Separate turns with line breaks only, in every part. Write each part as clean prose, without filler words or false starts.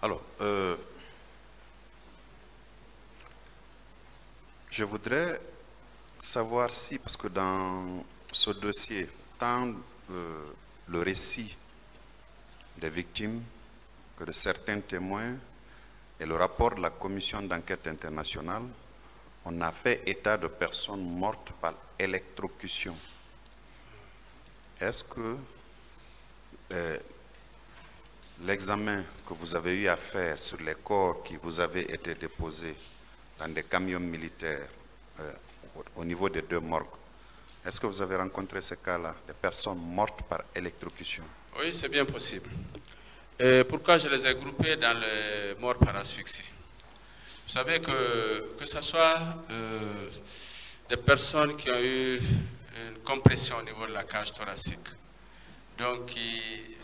Alors, je voudrais savoir si, parce que dans ce dossier, tant le récit des victimes que de certains témoins et le rapport de la commission d'enquête internationale, on a fait état de personnes mortes par électrocution. Est-ce que l'examen que vous avez eu à faire sur les corps qui vous avaient été déposés dans des camions militaires au niveau des deux morgues, est-ce que vous avez rencontré ces cas-là, des personnes mortes par électrocution?
Oui, c'est bien possible. Pourquoi je les ai groupés dans les morts par asphyxie? Vous savez que ce soit des personnes qui ont eu une compression au niveau de la cage thoracique, donc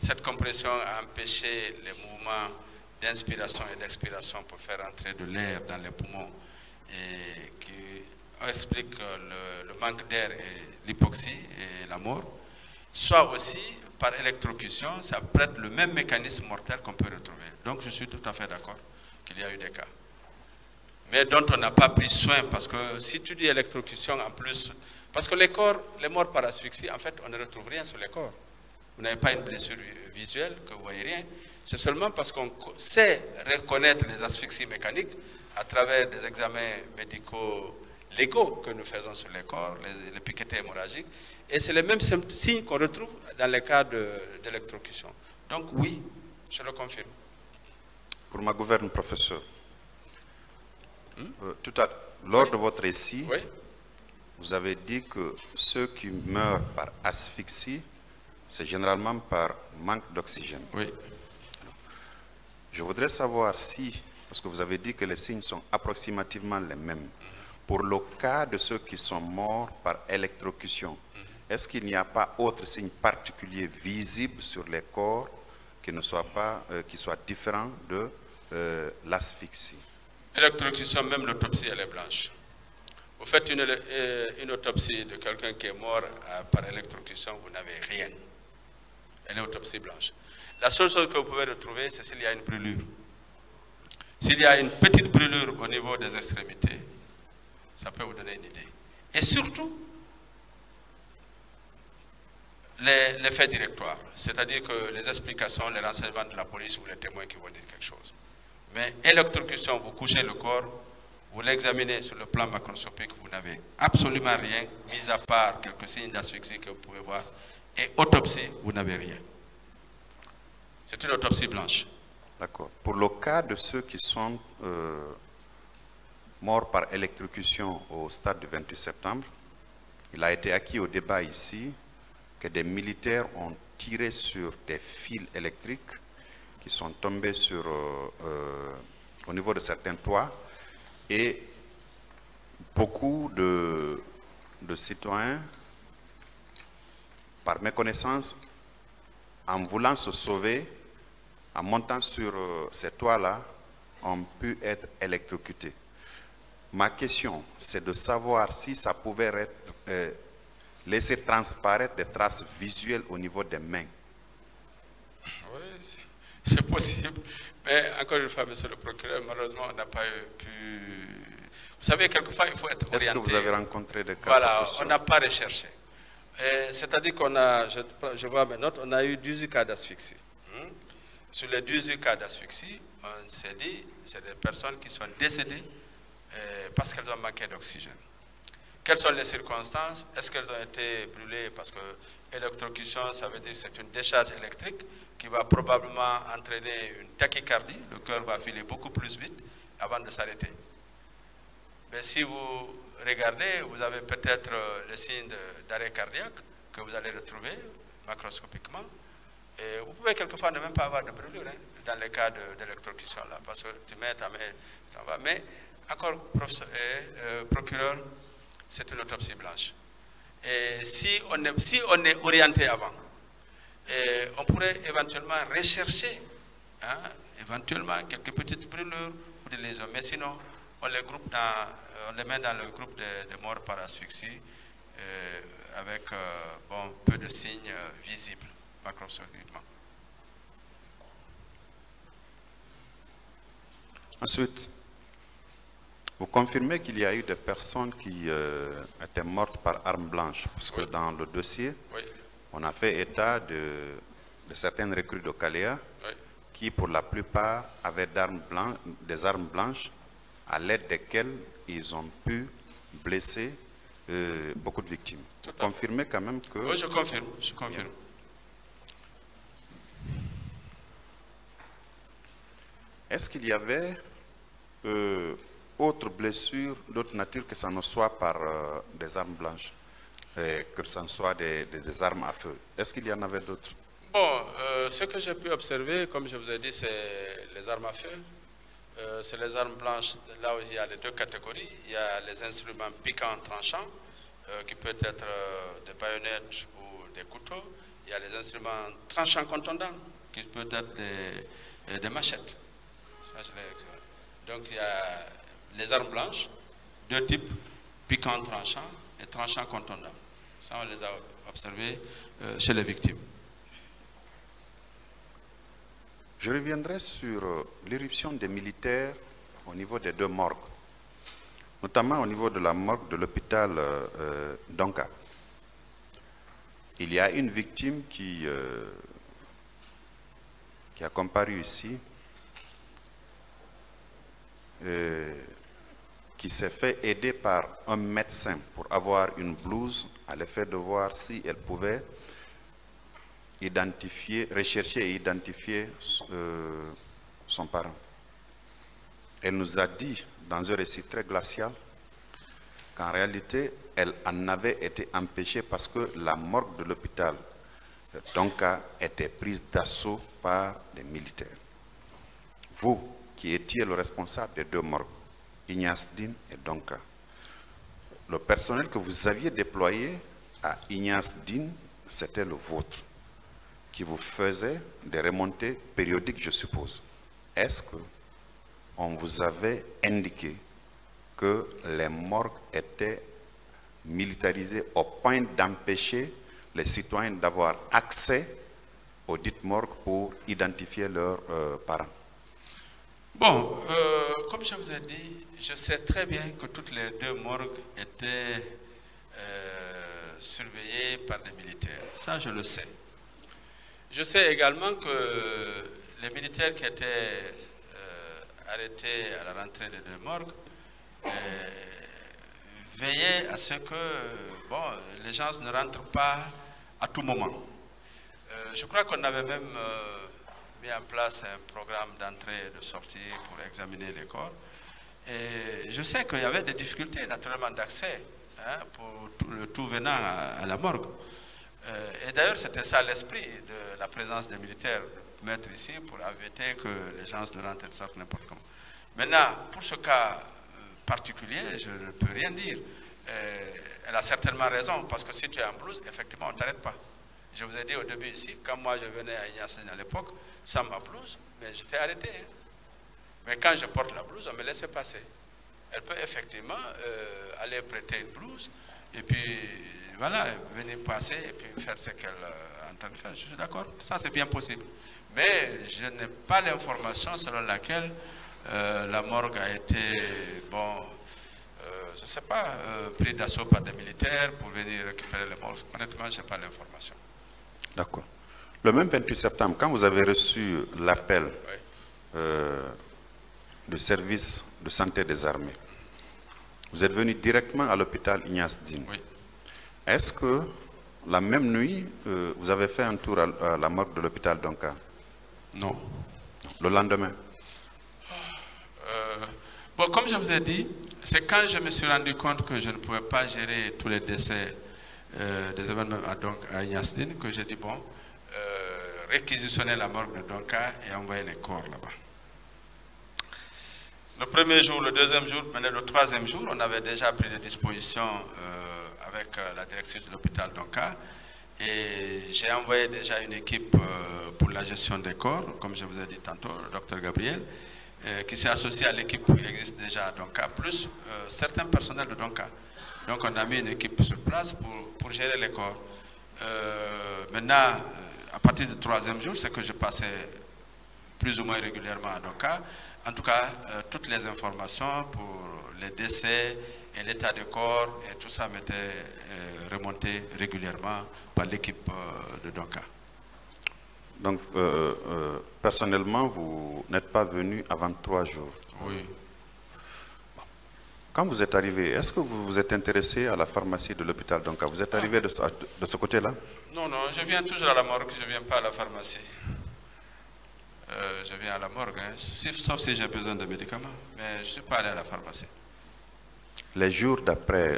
cette compression a empêché les mouvements d'inspiration et d'expiration pour faire entrer de l'air dans les poumons et qui explique le manque d'air et l'hypoxie et la mort, soit aussi par électrocution, ça prête le même mécanisme mortel qu'on peut retrouver. Donc je suis tout à fait d'accord qu'il y a eu des cas. Mais dont on n'a pas pris soin, parce que si tu dis électrocution en plus, parce que les morts par asphyxie, en fait, on ne retrouve rien sur les corps. Vous n'avez pas une blessure visuelle, que vous voyez rien. C'est seulement parce qu'on sait reconnaître les asphyxies mécaniques à travers des examens médicaux légaux que nous faisons sur les corps, les piquetés hémorragiques. Et c'est les mêmes signes qu'on retrouve dans les cas d'électrocution. Donc oui, je le confirme.
Pour ma gouverne, professeur, lors de votre récit,
oui,
vous avez dit que ceux qui meurent par asphyxie, c'est généralement par manque d'oxygène.
Oui.
Je voudrais savoir si, parce que vous avez dit que les signes sont approximativement les mêmes, pour le cas de ceux qui sont morts par électrocution, est-ce qu'il n'y a pas autre signe particulier visible sur les corps qui ne soit pas, qui soit différent de l'asphyxie?
Électrocution, même l'autopsie, elle est blanche. Vous faites une autopsie de quelqu'un qui est mort par électrocution, vous n'avez rien. Elle est autopsie blanche. La seule chose que vous pouvez retrouver, c'est s'il y a une brûlure. S'il y a une petite brûlure au niveau des extrémités, ça peut vous donner une idée. Et surtout, les faits directoires, c'est-à-dire que les explications, les renseignements de la police ou les témoins qui vont dire quelque chose. Mais électrocution, vous couchez le corps, vous l'examinez sur le plan macroscopique, vous n'avez absolument rien, mis à part quelques signes d'asphyxie que vous pouvez voir. Et autopsie, vous n'avez rien. C'est une autopsie blanche.
D'accord. Pour le cas de ceux qui sont morts par électrocution au stade du 28 septembre, il a été acquis au débat ici que des militaires ont tiré sur des fils électriques qui sont tombés au niveau de certains toits, et beaucoup de citoyens, par méconnaissance, en voulant se sauver, en montant sur ces toits-là, ont pu être électrocutés. Ma question, c'est de savoir si ça pouvait laisser transparaître des traces visuelles au niveau des mains.
Oui, c'est possible. Mais encore une fois, monsieur le procureur, malheureusement, on n'a pas pu... Vous savez, quelquefois, il faut être orienté.
Est-ce que vous avez rencontré des cas?
Voilà, on n'a pas recherché. C'est-à-dire qu'on a, je vois mes notes, on a eu 18 cas d'asphyxie. Sur les 18 cas d'asphyxie, on s'est dit, c'est des personnes qui sont décédées parce qu'elles ont manqué d'oxygène. Quelles sont les circonstances? Est-ce qu'elles ont été brûlées parce que électrocution, ça veut dire que c'est une décharge électrique qui va probablement entraîner une tachycardie, le cœur va filer beaucoup plus vite avant de s'arrêter. Mais si vous regardez, vous avez peut-être le signe d'arrêt cardiaque que vous allez retrouver macroscopiquement. Et vous pouvez quelquefois ne même pas avoir de brûlure dans les cas d'électrocution là, parce que tu mets ta main, ça va. Mais encore, procureur, c'est une autopsie blanche. Et si on est orienté avant, on pourrait éventuellement rechercher, éventuellement quelques petites brûlures ou des lésions. Mais sinon, on les met dans le groupe des morts par asphyxie avec peu de signes visibles macroscopiquement.
Ensuite, vous confirmez qu'il y a eu des personnes qui étaient mortes par arme blanche, parce que dans le dossier, on a fait état de certaines recrues de Kalea qui, pour la plupart, avaient des armes blanches à l'aide desquelles ils ont pu blesser beaucoup de victimes. Vous confirmez quand même que...
Oui, je confirme, je confirme.
Est-ce qu'il y avait autres blessures d'autre nature que ça ne soit par des armes blanches, que ça ne soit des armes à feu? Est-ce qu'il y en avait d'autres?
Bon, ce que j'ai pu observer, comme je vous ai dit, c'est les armes à feu. C'est les armes blanches, là où il y a les deux catégories. Il y a les instruments piquants tranchants, qui peuvent être des baïonnettes ou des couteaux. Il y a les instruments tranchants contondants, qui peuvent être des machettes. Ça, donc il y a les armes blanches, deux types, piquants tranchants et tranchants contondants. Ça, on les a observés chez les victimes.
Je reviendrai sur l'irruption des militaires au niveau des deux morgues, notamment au niveau de la morgue de l'hôpital Donka. Il y a une victime qui a comparu ici, qui s'est fait aider par un médecin pour avoir une blouse à l'effet de voir si elle pouvait rechercher et identifier son parent. Elle nous a dit, dans un récit très glacial, qu'en réalité, elle en avait été empêchée parce que la morgue de l'hôpital Donka était prise d'assaut par les militaires. Vous, qui étiez le responsable des deux morgues, Ignace Dine et Donka, le personnel que vous aviez déployé à Ignace Dine, c'était le vôtre, qui vous faisait des remontées périodiques, je suppose. Est-ce qu'on vous avait indiqué que les morgues étaient militarisées au point d'empêcher les citoyens d'avoir accès aux dites morgues pour identifier leurs parents?
Bon, comme je vous ai dit, je sais très bien que toutes les deux morgues étaient surveillées par des militaires. Ça, je le sais. Je sais également que les militaires qui étaient arrêtés à la rentrée des deux morgues veillaient à ce que les gens ne rentrent pas à tout moment. Je crois qu'on avait même mis en place un programme d'entrée et de sortie pour examiner les corps. Et je sais qu'il y avait des difficultés naturellement d'accès pour le tout venant à la morgue. Et d'ailleurs, c'était ça l'esprit de la présence des militaires, mettre ici pour éviter que les gens ne rentrent et sortent n'importe comment. Maintenant, pour ce cas particulier, je ne peux rien dire. Elle a certainement raison, parce que si tu es en blouse, effectivement, on ne t'arrête pas. Je vous ai dit au début ici, quand moi je venais à Ignace à l'époque, sans ma blouse, mais j'étais arrêté. Mais quand je porte la blouse, on me laissait passer. Elle peut effectivement aller prêter une blouse, et puis voilà, venir passer et puis faire ce qu'elle est en train de faire. Je suis d'accord, ça c'est bien possible. Mais je n'ai pas l'information selon laquelle la morgue a été, je ne sais pas, pris d'assaut par des militaires pour venir récupérer les morgues. Honnêtement, je n'ai pas l'information.
D'accord. Le même 28 septembre, quand vous avez reçu l'appel du service de santé des armées, vous êtes venu directement à l'hôpital Ignace Dine.
Oui.
Est-ce que la même nuit, vous avez fait un tour à la morgue de l'hôpital Donka?
Non.
Le lendemain?
Comme je vous ai dit, c'est quand je me suis rendu compte que je ne pouvais pas gérer tous les décès des événements à Ignace Dine que j'ai dit, réquisitionner la morgue de Donka et envoyer les corps là-bas. Le premier jour, le deuxième jour, maintenant le troisième jour, on avait déjà pris des dispositions avec la directrice de l'hôpital Donka et j'ai envoyé déjà une équipe pour la gestion des corps, comme je vous ai dit tantôt, le docteur Gabriel, qui s'est associé à l'équipe qui existe déjà à Donka, plus certains personnels de Donka. Donc on a mis une équipe sur place pour gérer les corps. Maintenant, à partir du troisième jour, c'est que je passais plus ou moins régulièrement à Donka. En tout cas, toutes les informations pour les décès et l'état de corps et tout ça m'était remonté régulièrement par l'équipe de Donka.
Donc, personnellement, vous n'êtes pas venu avant 3 jours.
Oui.
Quand vous êtes arrivé, est-ce que vous vous êtes intéressé à la pharmacie de l'hôpital Donka? Vous êtes arrivé de ce côté-là?
Non, non, je viens toujours à la morgue, je ne viens pas à la pharmacie. Je viens à la morgue, hein, sauf si j'ai besoin de médicaments, mais je ne suis pas allé à la pharmacie.
Les jours d'après,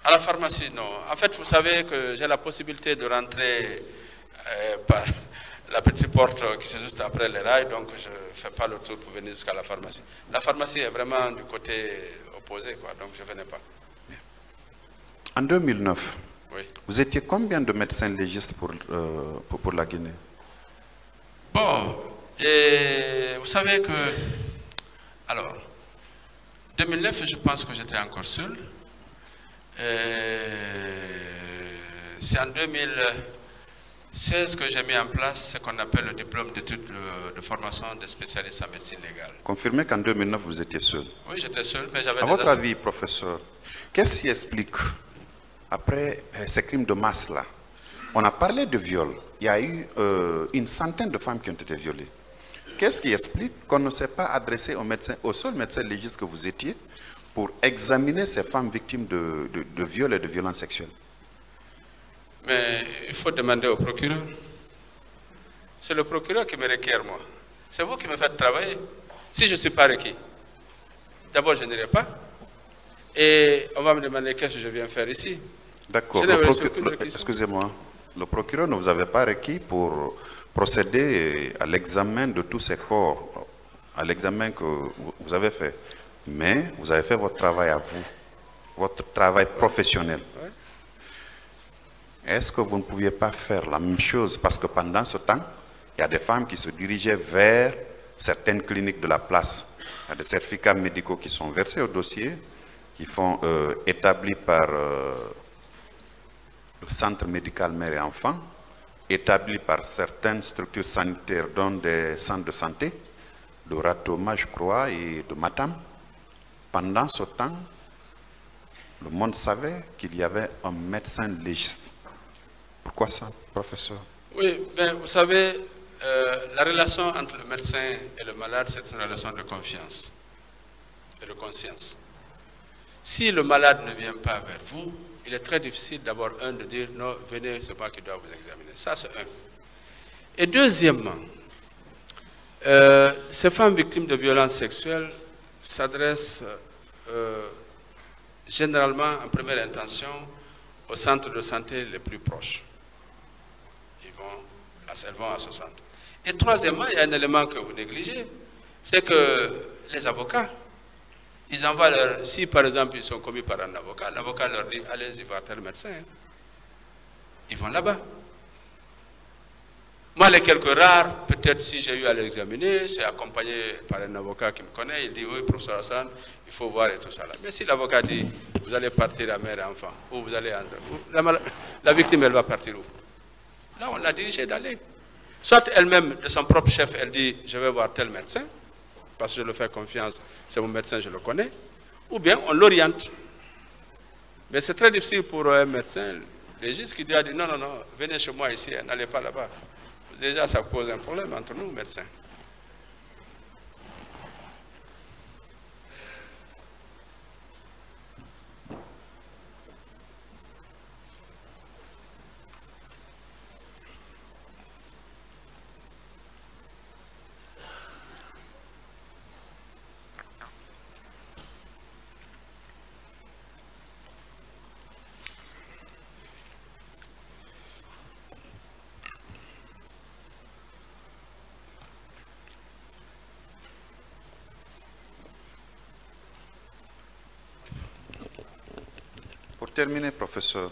À la pharmacie, non. En fait, vous savez que j'ai la possibilité de rentrer par la petite porte qui est juste après les rails, donc je ne fais pas le tour pour venir jusqu'à la pharmacie. La pharmacie est vraiment du côté opposé, quoi, donc je ne venais pas.
En 2009,
oui.
Vous étiez combien de médecins légistes pour la Guinée?
Bon, et vous savez que, alors, 2009, je pense que j'étais encore seul. C'est en 2016 que j'ai mis en place ce qu'on appelle le diplôme d'études de formation des spécialistes en médecine légale.
Confirmez qu'en 2009, vous étiez seul.
Oui, j'étais seul, mais j'avais...
À votre avis, professeur, qu'est-ce qui explique, après ces crimes de masse-là, on a parlé de viol, il y a eu une centaine de femmes qui ont été violées. Qu'est-ce qui explique qu'on ne s'est pas adressé au seul médecin légiste que vous étiez pour examiner ces femmes victimes de viol et de violences sexuelles?
Mais il faut demander au procureur. C'est le procureur qui me requiert, moi. C'est vous qui me faites travailler. Si je ne suis pas requis, d'abord je n'irai pas. Et on va me demander qu'est-ce que je viens faire ici.
D'accord. Excusez-moi. Le procureur ne vous avait pas requis pour procéder à l'examen de tous ces corps, à l'examen que vous avez fait. Mais vous avez fait votre travail à vous, votre travail professionnel.
Oui.
Est-ce que vous ne pouviez pas faire la même chose? Parce que pendant ce temps, il y a des femmes qui se dirigeaient vers certaines cliniques de la place. Il y a des certificats médicaux qui sont versés au dossier, qui sont établis par le centre médical mère et enfant, établis par certaines structures sanitaires, dont des centres de santé, de Ratoma, je crois, et de Matam. Pendant ce temps, le monde savait qu'il y avait un médecin légiste. Pourquoi ça, professeur?
Oui, ben, vous savez, la relation entre le médecin et le malade, c'est une relation de confiance et de conscience. Si le malade ne vient pas vers vous, il est très difficile d'abord, de dire non, venez, c'est moi qui dois vous examiner. Ça, c'est un. Et deuxièmement, ces femmes victimes de violences sexuelles s'adressent généralement en première intention aux centres de santé les plus proches. Elles vont à ce centre. Et troisièmement, il y a un élément que vous négligez, c'est que les avocats, ils envoient leur... Si par exemple ils sont commis par un avocat, l'avocat leur dit allez-y voir tel médecin. Ils vont là-bas. Moi, les quelques rares, peut-être si j'ai eu à l'examiner, c'est accompagné par un avocat qui me connaît, il dit oui, professeur Hassan, il faut voir et tout ça là. Mais si l'avocat dit vous allez partir à mère et enfant, ou vous allez entrer, la victime elle va partir où? Là, on l'a dirigée d'aller. Soit elle-même, de son propre chef, elle dit je vais voir tel médecin, parce que je le fais confiance, c'est mon médecin, je le connais, ou bien on l'oriente. Mais c'est très difficile pour un médecin légiste qui dit non, non, non, venez chez moi ici, n'allez pas là-bas. Déjà, ça pose un problème entre nous, médecins.
Pour terminer, professeur,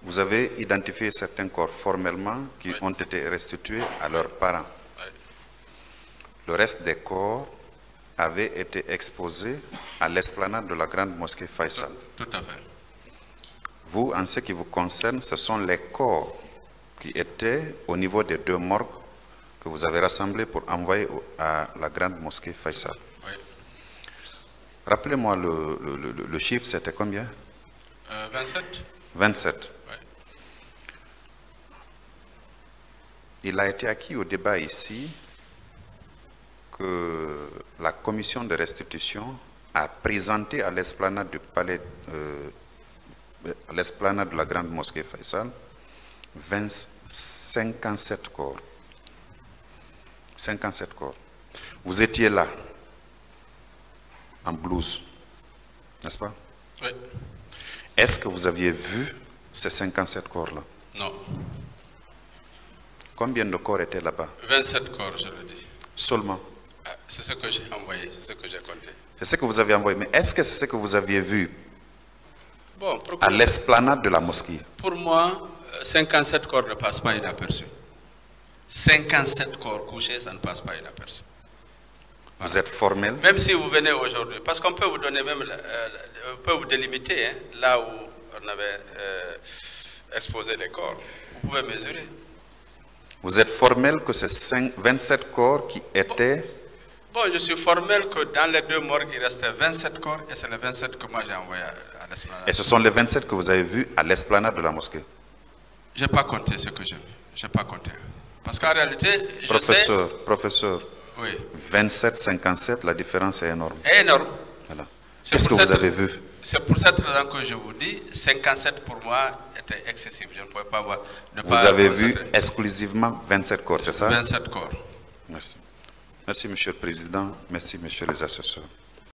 vous avez identifié certains corps formellement qui ont été restitués à leurs parents.
Oui.
Le reste des corps avait été exposé à l'esplanade de la grande mosquée Faisal.
Tout à fait.
vous, en ce qui vous concerne, ce sont les corps qui étaient au niveau des 2 morgues que vous avez rassemblés pour envoyer à la grande mosquée Faisal.
Oui.
Rappelez-moi le chiffre, c'était combien?
27.
27.
Oui.
Il a été acquis au débat ici que la commission de restitution a présenté à l'esplanade du palais, à l'esplanade de la grande mosquée Faisal, 57 corps. 57 corps. Vous étiez là, en blouse, n'est-ce pas?
Oui.
Est-ce que vous aviez vu ces 57 corps-là?
Non.
Combien de corps étaient là-bas?
27 corps, je le dis.
Seulement.
C'est ce que j'ai envoyé, c'est ce que j'ai compté.
C'est ce que vous avez envoyé. Mais est-ce que c'est ce que vous aviez vu
Bon,
à l'esplanade de la mosquée?
Pour moi, 57 corps ne passent pas inaperçus. 57 corps couchés, ça ne passe pas inaperçu. Voilà.
Vous êtes formel?
Même si vous venez aujourd'hui, parce qu'on peut vous donner même, on peut vous délimiter, hein, là où on avait exposé les corps. Vous pouvez mesurer.
Vous êtes formel que c'est 27 corps qui étaient...
Bon, je suis formel que dans les 2 morgues, il restait 27 corps et c'est les 27 que moi j'ai envoyés à l'esplanade.
Et ce sont les 27 que vous avez vus à l'esplanade de la mosquée?
Je n'ai pas compté ce que j'ai vu. Je n'ai pas compté. Parce qu'en réalité, je
Professeur,
oui.
27, 57, la différence est énorme.
C'est énorme.
Voilà. Qu'est-ce que vous avez vu?
C'est pour cette raison que je vous dis, 57 pour moi était excessif. Je ne pouvais pas voir.
Vous avez vu exclusivement 27 corps, c'est ça?
27 corps.
Merci. Merci, Monsieur le Président. Merci, Messieurs les assesseurs.